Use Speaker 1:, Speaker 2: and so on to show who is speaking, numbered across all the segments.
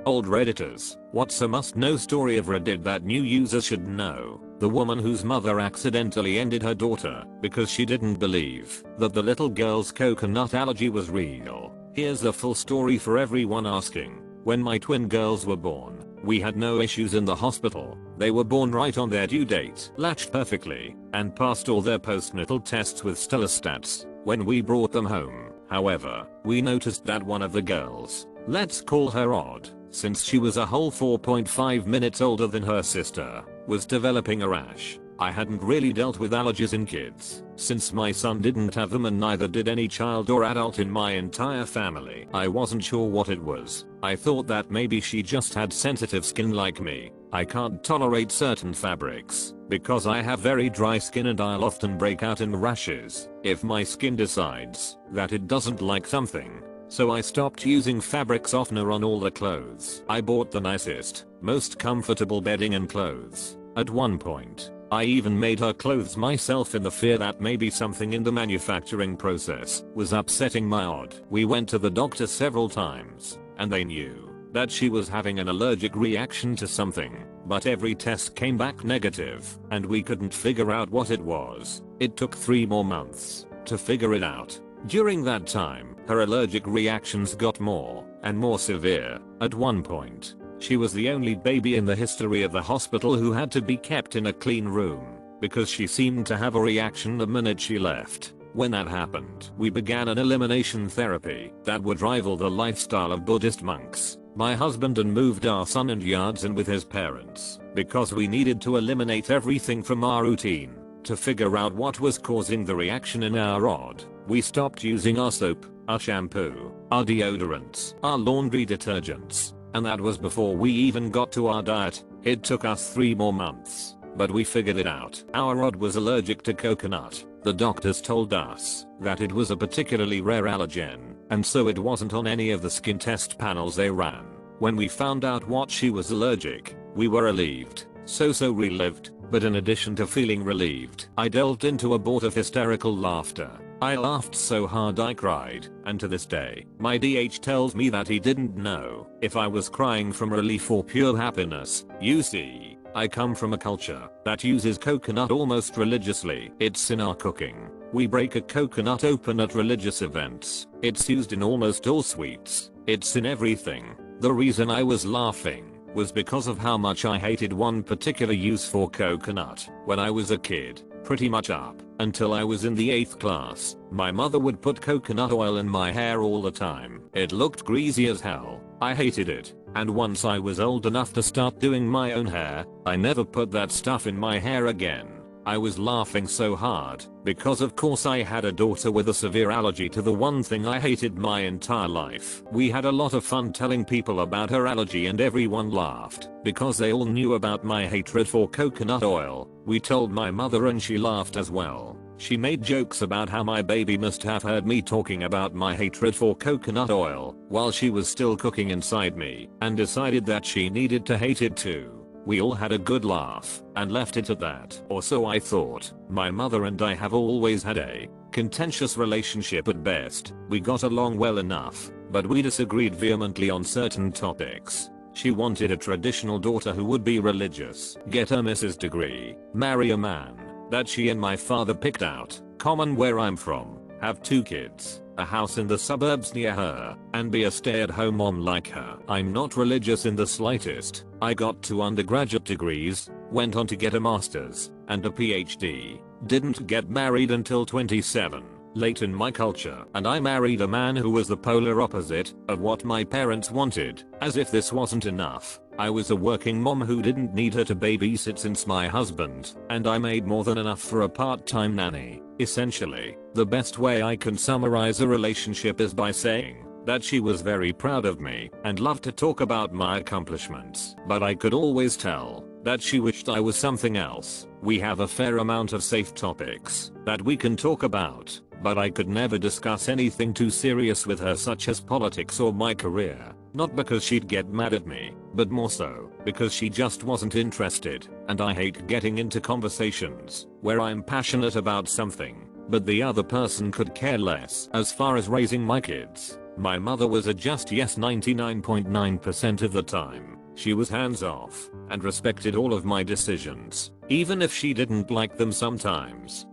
Speaker 1: Old Redditors, what's a must-know story of Reddit that new users should know? The woman whose mother accidentally ended her daughter because she didn't believe that the little girl's coconut allergy was real. Here's the full story for everyone asking. When my twin girls were born, we had no issues in the hospital. They were born right on their due date, latched perfectly, and passed all their postnatal tests with stellar stats. When we brought them home, however, we noticed that one of the girls, let's call her Odd, since she was a whole 4.5 minutes older than her sister, was developing a rash. I hadn't really dealt with allergies in kids, since my son didn't have them and neither did any child or adult in my entire family. I wasn't sure what it was. I thought that maybe she just had sensitive skin like me. I can't tolerate certain fabrics, because I have very dry skin and I'll often break out in rashes if my skin decides that it doesn't like something. So I stopped using fabric softener on all the clothes. I bought the nicest, most comfortable bedding and clothes. At one point, I even made her clothes myself in the fear that maybe something in the manufacturing process was upsetting my Odd. We went to the doctor several times, and they knew that she was having an allergic reaction to something, but every test came back negative, and we couldn't figure out what it was. It took 3 more months to figure it out. During that time, her allergic reactions got more and more severe. At one point, she was the only baby in the history of the hospital who had to be kept in a clean room because she seemed to have a reaction the minute she left. When that happened, we began an elimination therapy that would rival the lifestyle of Buddhist monks. My husband and moved our son and yards in with his parents because we needed to eliminate everything from our routine to figure out what was causing the reaction in our Odd. We stopped using our soap, our shampoo, our deodorants, our laundry detergents, and that was before we even got to our diet. It took us 3 more months, but we figured it out. Our Odd was allergic to coconut. The doctors told us that it was a particularly rare allergen, and so it wasn't on any of the skin test panels they ran. When we found out what she was allergic, we were relieved. So relieved, but in addition to feeling relieved, I delved into a bout of hysterical laughter. I laughed so hard I cried, and to this day, my DH tells me that he didn't know if I was crying from relief or pure happiness. You see, I come from a culture that uses coconut almost religiously. It's in our cooking. We break a coconut open at religious events. It's used in almost all sweets. It's in everything. The reason I was laughing was because of how much I hated one particular use for coconut. When I was a kid, pretty much up until I was in the 8th class, my mother would put coconut oil in my hair all the time. It looked greasy as hell. I hated it. And once I was old enough to start doing my own hair, I never put that stuff in my hair again. I was laughing so hard because of course I had a daughter with a severe allergy to the one thing I hated my entire life. We had a lot of fun telling people about her allergy and everyone laughed because they all knew about my hatred for coconut oil. We told my mother and she laughed as well. She made jokes about how my baby must have heard me talking about my hatred for coconut oil while she was still cooking inside me and decided that she needed to hate it too. We all had a good laugh and left it at that. Or so I thought. My mother and I have always had a contentious relationship at best. We got along well enough, but we disagreed vehemently on certain topics. She wanted a traditional daughter who would be religious, get her Mrs. degree, marry a man that she and my father picked out, common where I'm from, have 2 kids, a house in the suburbs near her, and be a stay-at-home mom like her. I'm not religious in the slightest. I got 2 undergraduate degrees, went on to get a master's, and a PhD, didn't get married until 27, late in my culture, and I married a man who was the polar opposite of what my parents wanted. As if this wasn't enough, I was a working mom who didn't need her to babysit since my husband and I made more than enough for a part-time nanny. Essentially, the best way I can summarize a relationship is by saying that she was very proud of me and loved to talk about my accomplishments, but I could always tell that she wished I was something else. We have a fair amount of safe topics that we can talk about, but I could never discuss anything too serious with her such as politics or my career. Not because she'd get mad at me, but more so because she just wasn't interested, and I hate getting into conversations where I'm passionate about something, but the other person could care less. As far as raising my kids, My mother was a just yes 99.9% of the time. She was hands off and respected all of my decisions, even if she didn't like them sometimes.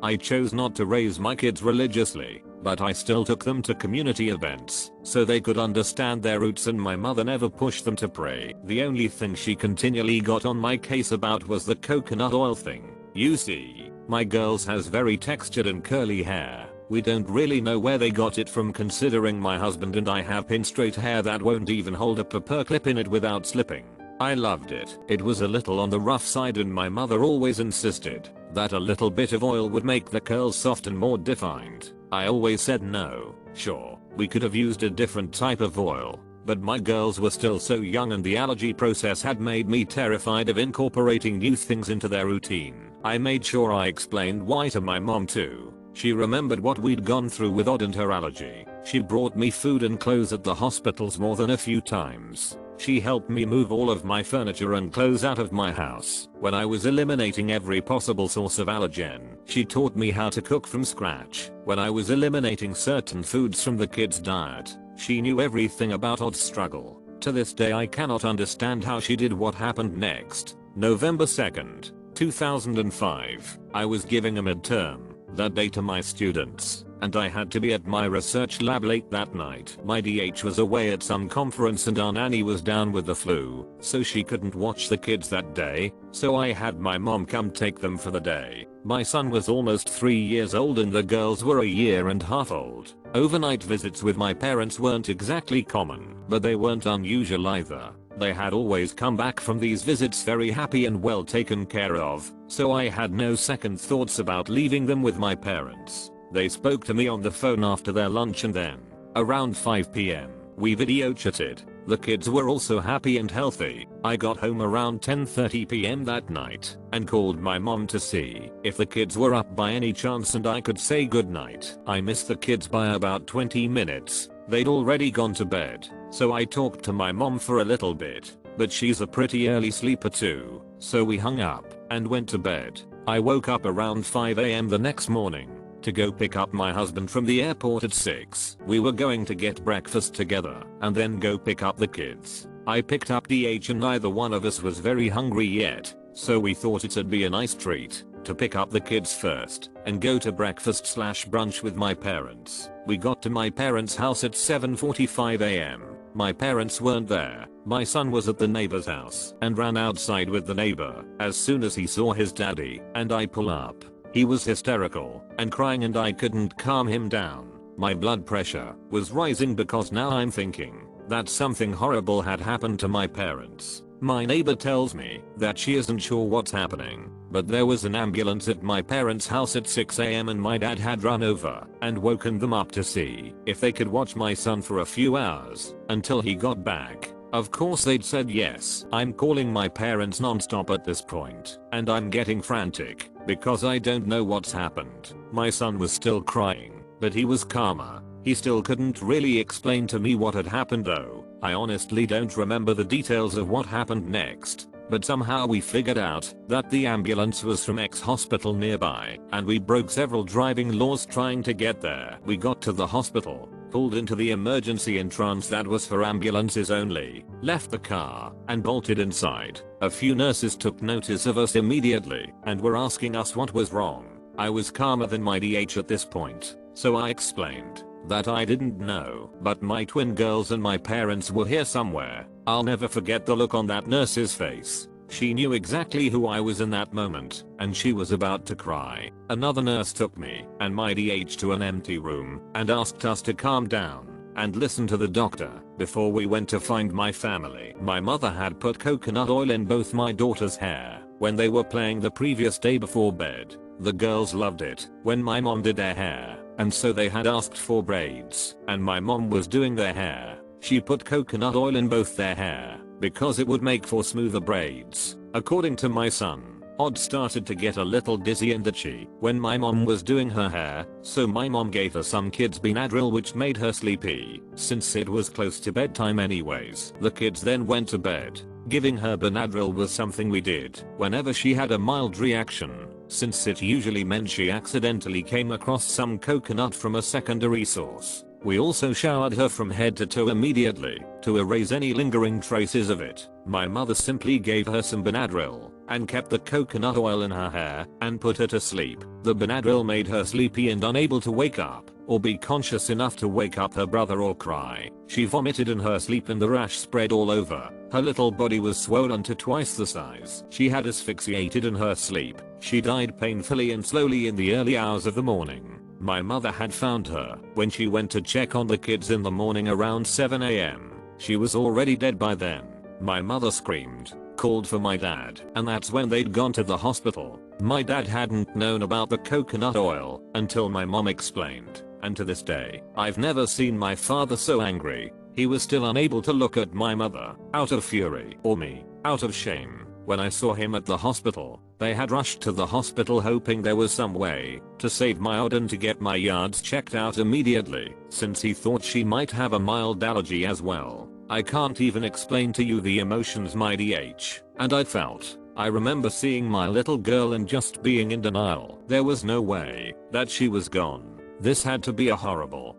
Speaker 1: I chose not to raise my kids religiously, but I still took them to community events so they could understand their roots, and my mother never pushed them to pray. The only thing she continually got on my case about was the coconut oil thing. You see, my girls has very textured and curly hair. We don't really know where they got it from, considering my husband and I have pin straight hair that won't even hold a paper clip in it without slipping. I loved it. It was a little on the rough side, and my mother always insisted that a little bit of oil would make the curls soft and more defined. I always said no. Sure, we could have used a different type of oil, but my girls were still so young and the allergy process had made me terrified of incorporating new things into their routine. I made sure I explained why to my mom too. She remembered what we'd gone through with Odd and her allergy. She brought me food and clothes at the hospitals more than a few times. She helped me move all of my furniture and clothes out of my house when I was eliminating every possible source of allergen. She taught me how to cook from scratch when I was eliminating certain foods from the kids' diet. She knew everything about Odd's struggle. To this day I cannot understand how she did what happened next. November 2nd, 2005. I was giving a midterm that day to my students, and I had to be at my research lab late that night. My DH was away at some conference and our nanny was down with the flu, so she couldn't watch the kids that day, so I had my mom come take them for the day. My son was almost 3 years old and the girls were a year and a half old. Overnight visits with my parents weren't exactly common, but they weren't unusual either. They had always come back from these visits very happy and well taken care of, so I had no second thoughts about leaving them with my parents. They spoke to me on the phone after their lunch, and then, around 5 PM, we video chatted. The kids were also happy and healthy. I got home around 10:30 PM that night and called my mom to see if the kids were up by any chance and I could say goodnight. I missed the kids by about 20 minutes. They'd already gone to bed, so I talked to my mom for a little bit, but she's a pretty early sleeper too, so we hung up and went to bed. I woke up around 5 AM the next morning to go pick up my husband from the airport at 6. We were going to get breakfast together and then go pick up the kids. I picked up DH and neither one of us was very hungry yet, so we thought it'd be a nice treat to pick up the kids first and go to breakfast/brunch with my parents. We got to my parents' house at 7:45 AM. My parents weren't there. My son was at the neighbor's house and ran outside with the neighbor as soon as he saw his daddy and I pull up. He was hysterical and crying and I couldn't calm him down. My blood pressure was rising because now I'm thinking that something horrible had happened to my parents. My neighbor tells me that she isn't sure what's happening, but there was an ambulance at my parents' house at 6 AM and my dad had run over and woken them up to see if they could watch my son for a few hours until he got back. Of course they'd said yes. I'm calling my parents non-stop at this point, and I'm getting frantic because I don't know what's happened. My son was still crying, but he was calmer. He still couldn't really explain to me what had happened though. I honestly don't remember the details of what happened next, but somehow we figured out that the ambulance was from X hospital nearby, and we broke several driving laws trying to get there. We got to the hospital, pulled into the emergency entrance that was for ambulances only, left the car, and bolted inside. A few nurses took notice of us immediately and were asking us what was wrong. I was calmer than my DH at this point, so I explained that I didn't know, but my twin girls and my parents were here somewhere. I'll never forget the look on that nurse's face. She knew exactly who I was in that moment, and she was about to cry. Another nurse took me and my DH to an empty room and asked us to calm down and listen to the doctor before we went to find my family. My mother had put coconut oil in both my daughter's hair when they were playing the previous day before bed. The girls loved it when my mom did their hair, and so they had asked for braids, and my mom was doing their hair. She put coconut oil in both their hair because it would make for smoother braids. According to my son, Odd started to get a little dizzy and itchy when my mom was doing her hair, so my mom gave her some kids Benadryl which made her sleepy, since it was close to bedtime anyways. The kids then went to bed. Giving her Benadryl was something we did whenever she had a mild reaction, since it usually meant she accidentally came across some coconut from a secondary source. We also showered her from head to toe immediately to erase any lingering traces of it. My mother simply gave her some Benadryl and kept the coconut oil in her hair and put her to sleep. The Benadryl made her sleepy and unable to wake up or be conscious enough to wake up her brother or cry. She vomited in her sleep and the rash spread all over. Her little body was swollen to twice the size. She had asphyxiated in her sleep. She died painfully and slowly in the early hours of the morning. My mother had found her when she went to check on the kids in the morning around 7 AM. She was already dead by then. My mother screamed, called for my dad, and that's when they'd gone to the hospital. My dad hadn't known about the coconut oil until my mom explained, and to this day, I've never seen my father so angry. He was still unable to look at my mother out of fury or me out of shame. When I saw him at the hospital, they had rushed to the hospital hoping there was some way to save my Odin to get my yards checked out immediately, since he thought she might have a mild allergy as well. I can't even explain to you the emotions my DH and I felt. I remember seeing my little girl and just being in denial. There was no way that she was gone. This had to be a horrible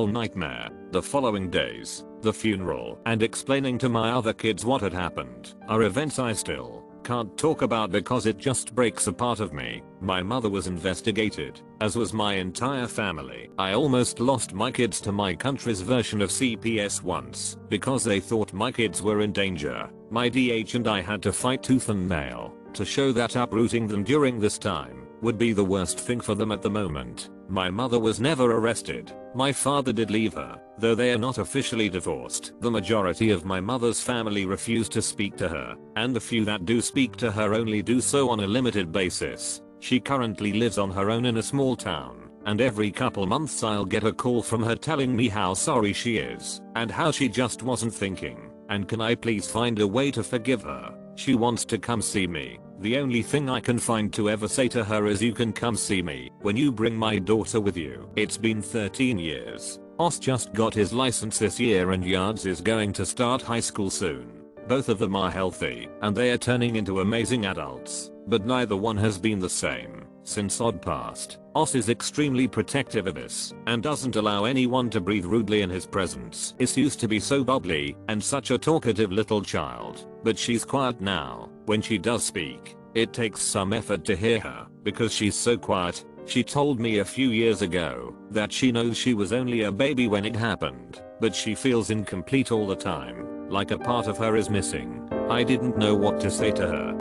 Speaker 1: nightmare. The following days, the funeral, and explaining to my other kids what had happened are events I still can't talk about because it just breaks a part of me. My mother was investigated, as was my entire family. I almost lost my kids to my country's version of CPS once because they thought my kids were in danger. My DH and I had to fight tooth and nail to show that uprooting them during this time would be the worst thing for them at the moment. My mother was never arrested. My father did leave her, though they are not officially divorced. The majority of my mother's family refuse to speak to her, and the few that do speak to her only do so on a limited basis. She currently lives on her own in a small town, and every couple months I'll get a call from her telling me how sorry she is, and how she just wasn't thinking, and can I please find a way to forgive her. She wants to come see me. The only thing I can find to ever say to her is you can come see me when you bring my daughter with you. It's been 13 years. Os just got his license this year and Yards is going to start high school soon. Both of them are healthy and they are turning into amazing adults, but neither one has been the same since Odd passed. Os is extremely protective of us and doesn't allow anyone to breathe rudely in his presence. Is used to be so bubbly and such a talkative little child, but she's quiet now. When she does speak, it takes some effort to hear her because she's so quiet. She told me a few years ago that she knows she was only a baby when it happened, but she feels incomplete all the time, like a part of her is missing. I didn't know what to say to her,